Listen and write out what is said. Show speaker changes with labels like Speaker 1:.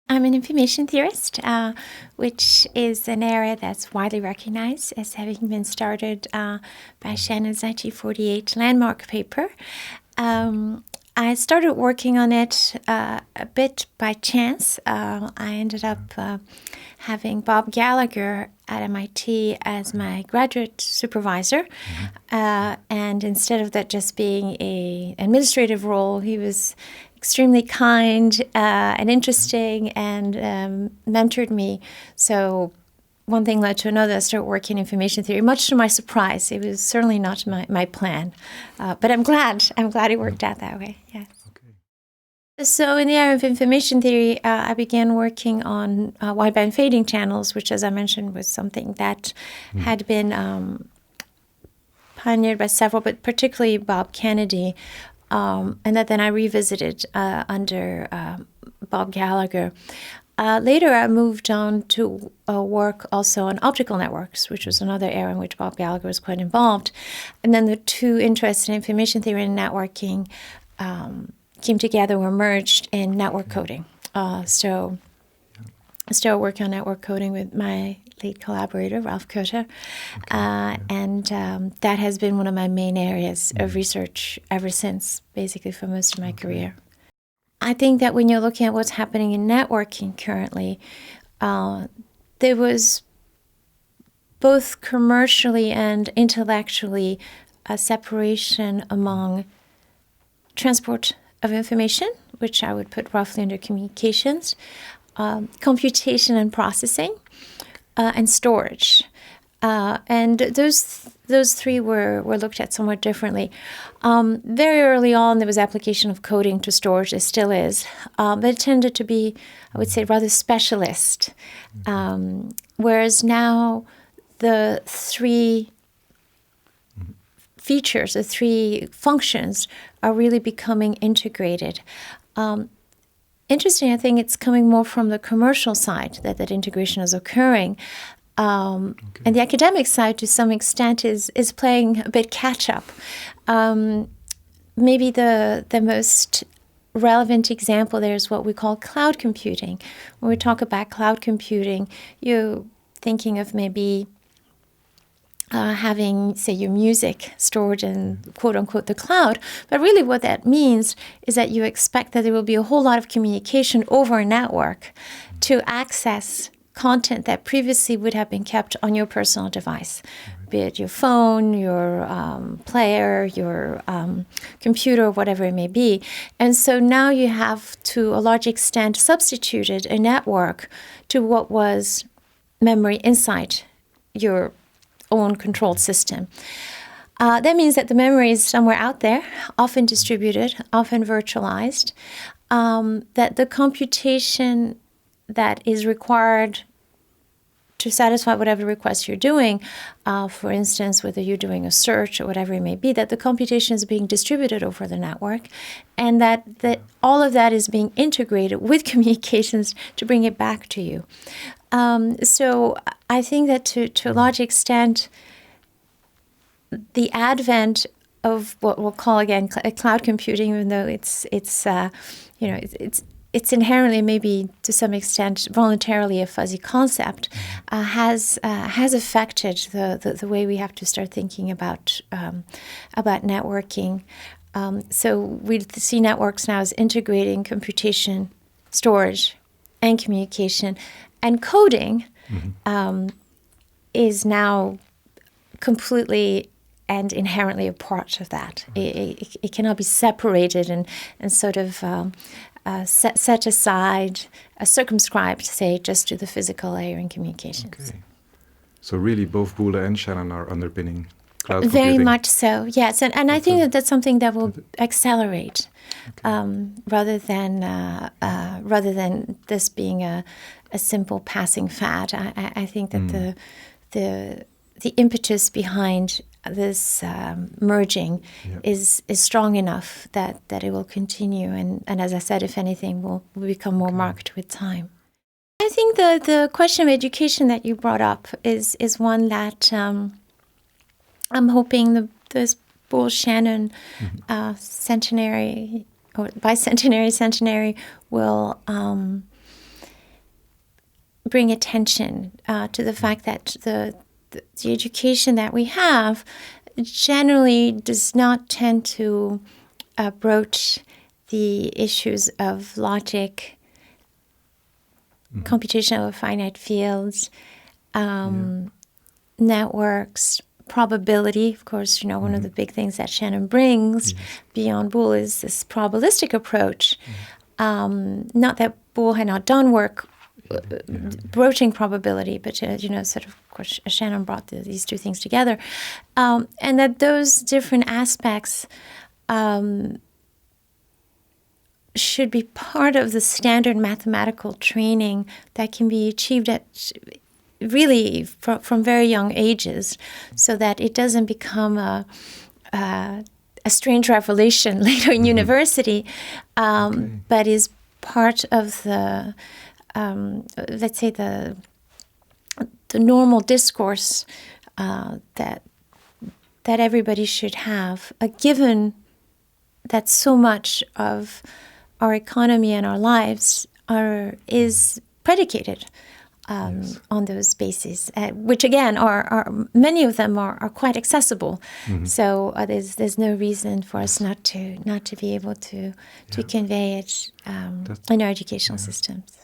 Speaker 1: I'm an information theorist, which is an area that's widely recognized as having been started by Shannon's 1948 landmark paper. I started working on it a bit by chance. I ended up having Bob Gallagher at MIT as my graduate supervisor. And instead of that just being an administrative role, he was extremely kind and interesting and mentored me. So one thing led to another. I started working in information theory, much to my surprise. It was certainly not my plan. But I'm glad it worked out that way, yes. Okay. So in the area of information theory, I began working on wideband fading channels, which, as I mentioned, was something that had been pioneered by several, but particularly Bob Kennedy, and that then I revisited under Bob Gallagher. Later, I moved on to work also on optical networks, which was another area in which Bob Gallagher was quite involved. And then the two interests in information theory and networking came together, were merged in network coding. So I started working on network coding with my lead collaborator, Ralph Kota, and that has been one of my main areas of research ever since, basically for most of my career. I think that when you're looking at what's happening in networking currently, there was both commercially and intellectually a separation among transport of information, which I would put roughly under communications, computation and processing, and storage. And those three were looked at somewhat differently. Very early on, there was application of coding to storage. There still is. But it tended to be, I would say, rather specialist. Whereas now the three features, the three functions are really becoming integrated. Interesting, I think it's coming more from the commercial side that integration is occurring. And the academic side, to some extent, is playing a bit catch-up. Maybe the most relevant example there is what we call cloud computing. When we talk about cloud computing, you're thinking of maybe having, say, your music stored in, quote-unquote, the cloud. But really what that means is that you expect that there will be a whole lot of communication over a network to access content that previously would have been kept on your personal device, be it your phone, your player, your computer, whatever it may be. And so now you have, to a large extent, substituted a network to what was memory inside your own controlled system. That means that the memory is somewhere out there, often distributed, often virtualized, that the computation that is required to satisfy whatever request you're doing, for instance, whether you're doing a search or whatever it may be, that the computation is being distributed over the network, and that all of that is being integrated with communications to bring it back to you. So I think that to a large extent, the advent of what we'll call again cloud computing, even though it's inherently, maybe to some extent, voluntarily a fuzzy concept, has affected the way we have to start thinking about networking. So we see networks now as integrating computation, storage, and communication, and coding is now completely and inherently a part of that. It cannot be separated and sort of set aside, circumscribed, say, just to the physical layer in communications.
Speaker 2: Okay. So really both Boole and Shannon are underpinning cloud computing.
Speaker 1: Very much so, yes. And I think that's something that will accelerate, rather than this being a simple passing fad. I think that the impetus behind this merging is strong enough that it will continue, and as I said, if anything, will become more marked with time. I think the question of education that you brought up is one that I'm hoping this Boole-Shannon centenary or bicentenary will bring attention to the fact that the education that we have generally does not tend to broach the issues of logic, computation over finite fields, networks, probability. Of course, one of the big things that Shannon brings beyond Boole is this probabilistic approach. Not that Boole had not done work broaching probability, but sort of course, Shannon brought these two things together, and that those different aspects should be part of the standard mathematical training that can be achieved at really from very young ages, so that it doesn't become a strange revelation later in university, but is part of the let's say the normal discourse that everybody should have, given that so much of our economy and our lives is predicated on those bases, which again are many of them are quite accessible. So there's no reason for us not to be able to convey it in our educational systems.